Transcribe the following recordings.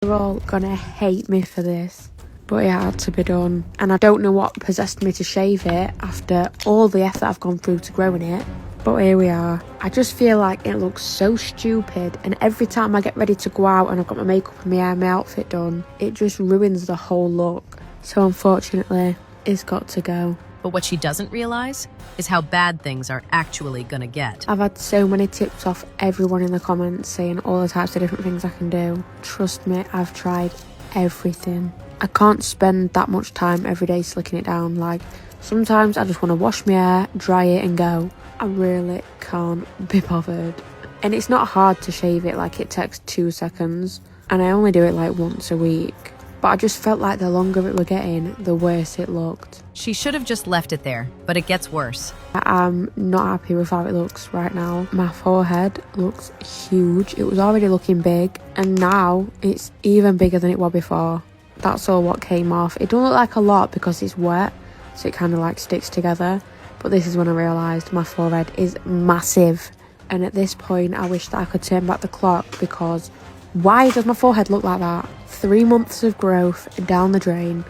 You're all gonna hate me for this, but it had to be done. And I don't know what possessed me to shave it after all the effort I've gone through to growing it. But here we are. I just feel like it looks so stupid, and every time I get ready to go out and I've got my makeup and my hair and my outfit done, it just ruins the whole look. So unfortunately, it's got to go. But what she doesn't realize is how bad things are actually gonna get. I've had so many tips off everyone in the comments saying all the types of different things I can do. Trust me, I've tried everything. I can't spend that much time every day slicking it down. Like, sometimes I just want to wash my hair, dry it and go. I really can't be bothered. And it's not hard to shave it, like it takes 2 seconds. And I only do it like once a week. But I just felt like the longer it were getting, the worse it looked. She should have just left it there, but it gets worse. I'm not happy with how it looks right now. My forehead looks huge. It was already looking big, and now it's even bigger than it was before. That's all what came off. It don't look like a lot because it's wet, so it kind of like sticks together. But this is when I realised my forehead is massive. And at this point, I wish that I could turn back the clock, because why does my forehead look like that? 3 months of growth down the drain,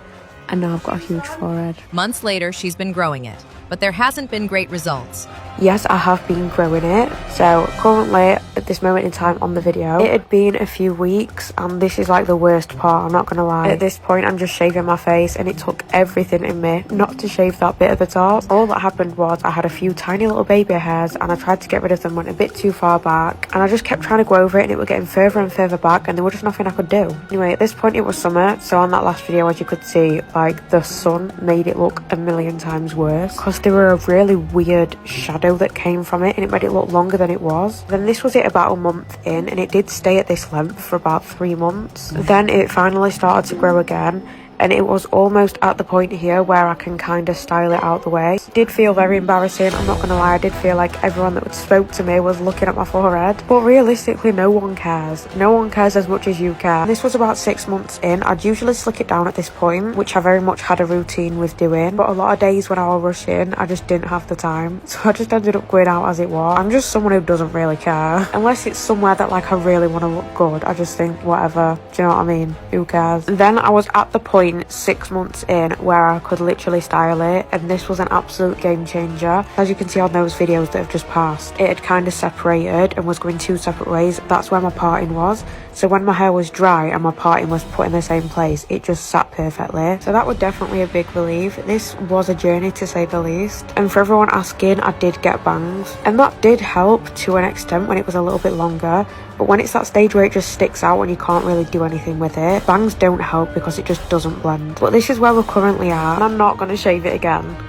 and now I've got a huge forehead. Months later, she's been growing it, but there hasn't been great results. Yes, I have been growing it. So currently, at this moment in time on the video, it had been a few weeks, and this is like the worst part, I'm not gonna lie. At this point, I'm just shaving my face, and it took everything in me not to shave that bit at the top. All that happened was I had a few tiny little baby hairs, and I tried to get rid of them, went a bit too far back, and I just kept trying to go over it, and it was getting further and further back, and there was just nothing I could do. Anyway, at this point, it was summer, so on that last video, as you could see, like, the sun made it look a million times worse, because there were a really weird shadow that came from it, and it made it look longer than it was. Then this was it about a month in, and it did stay at this length for about 3 months. Then it finally started to grow again, and it was almost at the point here where I can kind of style it out the way. It did feel very embarrassing, I'm not gonna lie. I did feel like everyone that spoke to me was looking at my forehead, but realistically no one cares. No one cares as much as you care. This was about 6 months in. I'd usually slick it down at this point, which I very much had a routine with doing, but a lot of days when I was rushing, I just didn't have the time, so I just ended up going out as it was. I'm just someone who doesn't really care, unless it's somewhere that like I really want to look good. I just think whatever, do you know what I mean? Who cares? Then I was at the point 6 months in where I could literally style it, and this was an absolute game changer. As you can see on those videos that have just passed, it had kind of separated and was going 2 separate ways. That's where my parting was. So when my hair was dry and my parting was put in the same place, it just sat perfectly. So that was definitely a big relief. This was a journey to say the least. And for everyone asking, I did get bangs, and that did help to an extent when it was a little bit longer. But when it's that stage where it just sticks out and you can't really do anything with it, bangs don't help because it just doesn't blend. But this is where we're currently at, and I'm not going to shave it again.